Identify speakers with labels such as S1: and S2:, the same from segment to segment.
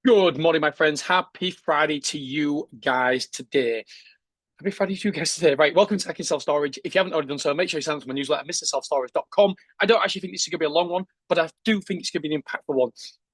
S1: Good morning, my friends. Happy Friday to you guys today. Happy Friday to you guys today. Right, welcome to Hacking Self Storage. If you haven't already done so, make sure you sign up to my newsletter, mrselfstorage.com. I don't actually think this is going to be a long one, but I do think it's going to be an impactful one.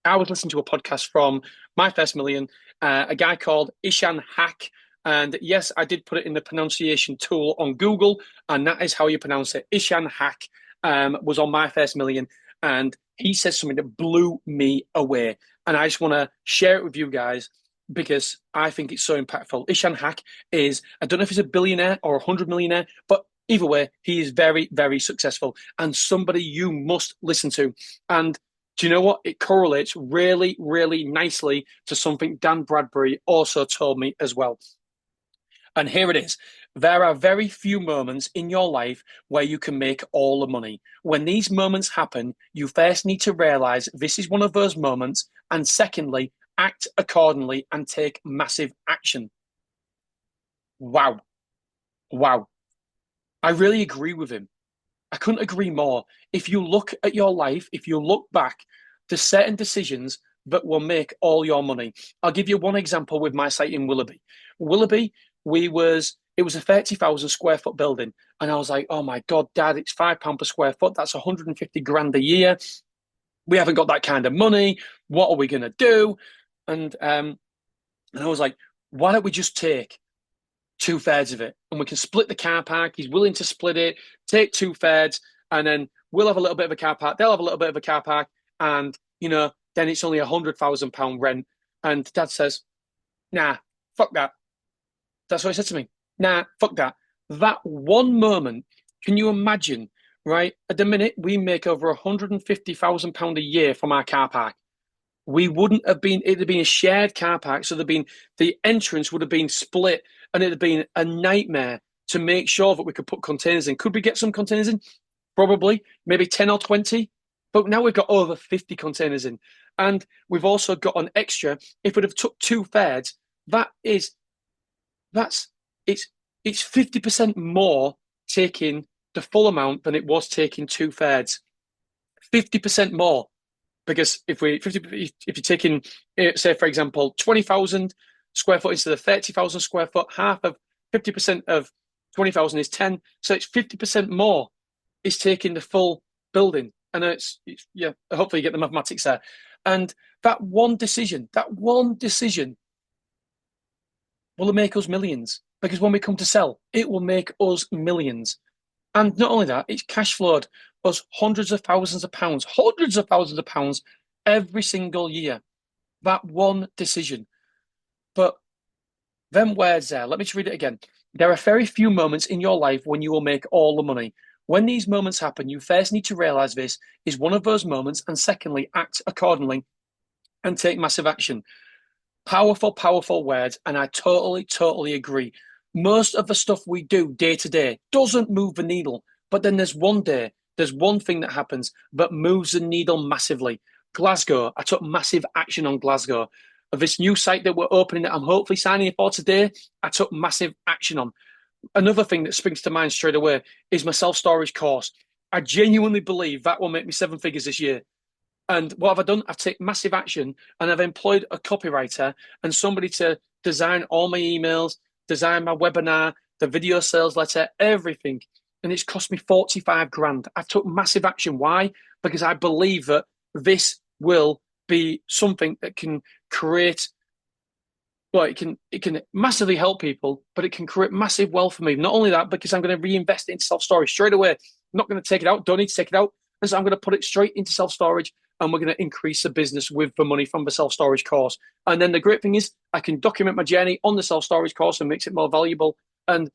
S1: I was listening to a podcast from My First Million, a guy called Ishan Hack. And yes, I did put it in the pronunciation tool on Google, and that is how you pronounce it. Ishan Hack was on My First Million, and he says something that blew me away. And I just want to share it with you guys because I think it's so impactful. Ishan Hack is, I don't know if he's a billionaire or 100 millionaire, but either way, he is very, very successful and somebody you must listen to. And do you know what? It correlates really, really nicely to something Dan Bradbury also told me as well. And here it is. There are very few moments in your life where you can make all the money. When these moments happen, you first need to realize this is one of those moments. And secondly, act accordingly and take massive action. Wow. Wow. I really agree with him. I couldn't agree more. If you look at your life, if you look back, there's certain decisions that will make all your money. I'll give you one example with my site in Willoughby. Willoughby, it was a 30,000 square foot building. And I was like, oh my God, Dad, it's £5 per square foot. That's 150 grand a year. We haven't got that kind of money. What are we going to do? And I was like, why don't we just take two-thirds of it and we can split the car park? He's willing to split it, take two-thirds, and then we'll have a little bit of a car park. They'll have a little bit of a car park. And, then it's only £100,000 rent. And Dad says, nah, fuck that. That's what he said to me. Nah, fuck that. That one moment, can you imagine, right? At the minute, we make over £150,000 a year from our car park. We wouldn't have been, it'd have been a shared car park. So the entrance would have been split and it'd have been a nightmare to make sure that we could put containers in. Could we get some containers in? Probably, maybe 10 or 20. But now we've got over 50 containers in. And we've also got an extra. If we'd have took two-thirds, that's it's 50% more taking the full amount than it was taking two-thirds. 50% more. Because if you're taking, say, for example, 20,000 square foot instead of 30,000 square foot, half of 50% of 20,000 is 10. So it's 50% more is taking the full building. And yeah, hopefully you get the mathematics there. And that one decision will make us millions. Because when we come to sell, it will make us millions. And not only that, it's cash flowed us hundreds of thousands of pounds every single year. That one decision. But them words there, let me just read it again. There are very few moments in your life when you will make all the money. When these moments happen, you first need to realize this is one of those moments, and secondly, act accordingly and take massive action. Powerful, powerful words, and I totally, totally agree. Most of the stuff we do day to day doesn't move the needle, but then there's one thing that happens that moves the needle massively. Glasgow, I took massive action on Glasgow. This new site that we're opening that I'm hopefully signing for today, I took massive action on. Another thing that springs to mind straight away is my self-storage course. I genuinely believe that will make me seven figures this year. And what have I done? I've taken massive action and I've employed a copywriter and somebody to design all my emails, design my webinar, the video sales letter, everything. And it's cost me 45 grand. I took massive action. Why? Because I believe that this will be something that can create, well, it can massively help people, but it can create massive wealth for me. Not only that, because I'm going to reinvest it into self-storage straight away. I'm not going to take it out, don't need to take it out. And so I'm going to put it straight into self-storage and we're going to increase the business with the money from the self-storage course. And then the great thing is I can document my journey on the self-storage course and makes it more valuable. And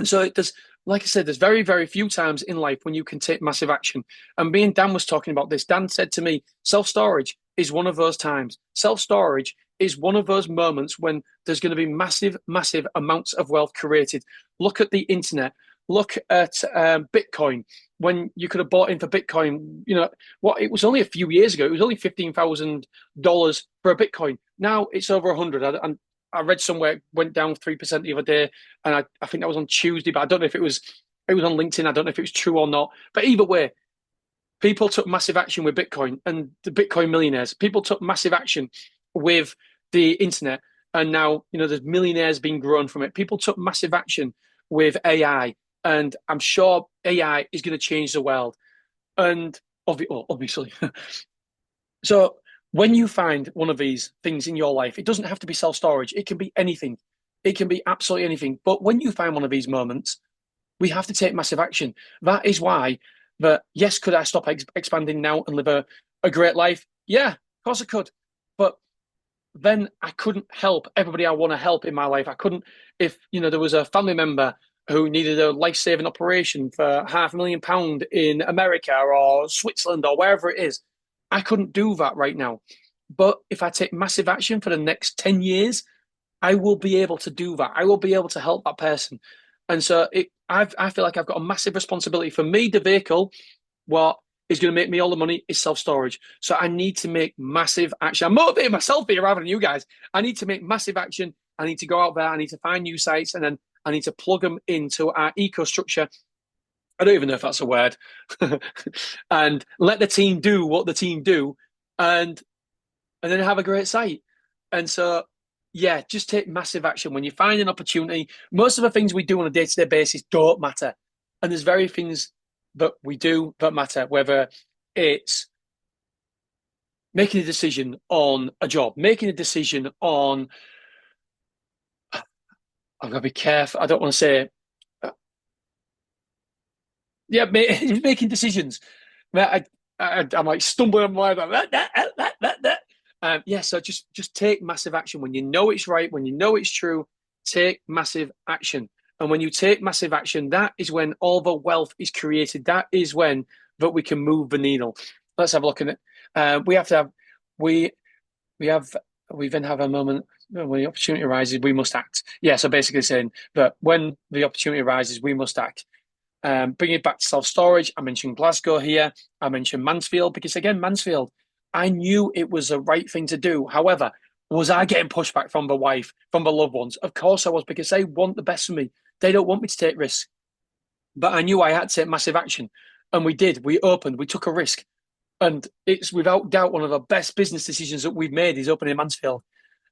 S1: so there's, like I said, there's very, very few times in life when you can take massive action. And me and Dan was talking about this. Dan said to me, self-storage is one of those times. Self-storage is one of those moments when there's going to be massive, massive amounts of wealth created. Look at the internet. Look at Bitcoin. When you could have bought into Bitcoin, it was only a few years ago. It was only $15,000 for a Bitcoin. Now it's over 100. And I read somewhere it went down 3% the other day, and I think that was on Tuesday. But I don't know if it was on LinkedIn. I don't know if it was true or not. But either way, people took massive action with Bitcoin and the Bitcoin millionaires. People took massive action with the internet, and now there's millionaires being grown from it. People took massive action with AI, and I'm sure AI is going to change the world. And obviously, so when you find one of these things in your life, it doesn't have to be self-storage. It can be anything. It can be absolutely anything. But when you find one of these moments, we have to take massive action. That is why yes, could I stop expanding now and live a great life? Yeah, of course I could. But then I couldn't help everybody I want to help in my life. I couldn't, if there was a family member who needed a life-saving operation for £500,000 in America or Switzerland or wherever it is, I couldn't do that right now. But if I take massive action for the next 10 years, I will be able to do that. I will be able to help that person. And so I feel like I've got a massive responsibility. For me, the vehicle, what is going to make me all the money is self-storage. So I need to make massive action. I'm motivating myself here rather than you guys. I need to make massive action. I need to go out there. I need to find new sites, and then I need to plug them into our eco-structure. I don't even know if that's a word. And let the team do what the team do, and then have a great site. And so, yeah, just take massive action. When you find an opportunity, most of the things we do on a day-to-day basis don't matter. And there's very things that we do that matter, whether it's making a decision on a job, making a decision on, I've got to be careful. I don't want to say, yeah, making decisions. I'm like stumbling on my yeah, so just take massive action when you know it's right, when you know it's true. Take massive action, and when you take massive action, that is when all the wealth is created. That is when that we can move the needle. Let's have a look at it. We then have a moment when the opportunity arises, we must act. Yeah, so basically saying that when the opportunity arises, we must act. Bringing it back to self-storage, I mentioned Glasgow here. I mentioned Mansfield because, again, Mansfield, I knew it was the right thing to do. However, was I getting pushback from the wife, from the loved ones? Of course I was, because they want the best for me. They don't want me to take risks. But I knew I had to take massive action. And we did. We opened. We took a risk. And it's without doubt one of the best business decisions that we've made is opening Mansfield.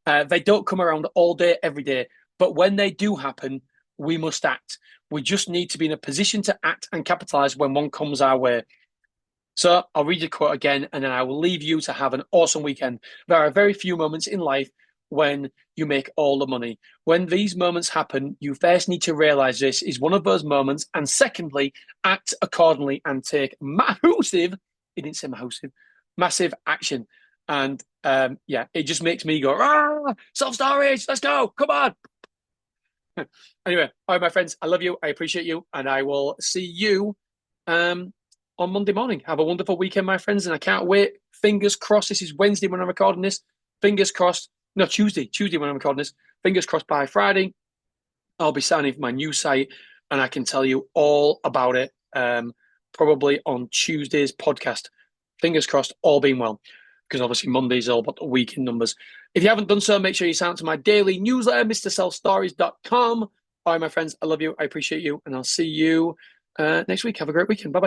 S1: They don't come around all day, every day. But when they do happen, we must act. We just need to be in a position to act and capitalize when one comes our way. So I'll read your quote again, and then I will leave you to have an awesome weekend. There are very few moments in life when you make all the money. When these moments happen, you first need to realize this is one of those moments. And secondly, act accordingly and take massive, he didn't say massive action. And yeah, it just makes me go, self-storage, let's go, come on. Anyway, all right, my friends, I love you. I appreciate you. And I will see you on Monday morning. Have a wonderful weekend, my friends. And I can't wait. Fingers crossed. This is Wednesday when I'm recording this. Fingers crossed. No, Tuesday when I'm recording this. Fingers crossed by Friday, I'll be signing for my new site and I can tell you all about it probably on Tuesday's podcast. Fingers crossed, all being well. Because obviously Monday's all about the weekend numbers. If you haven't done so, make sure you sign up to my daily newsletter, MrSelfStories.com. All right, my friends, I love you. I appreciate you. And I'll see you next week. Have a great weekend. Bye-bye.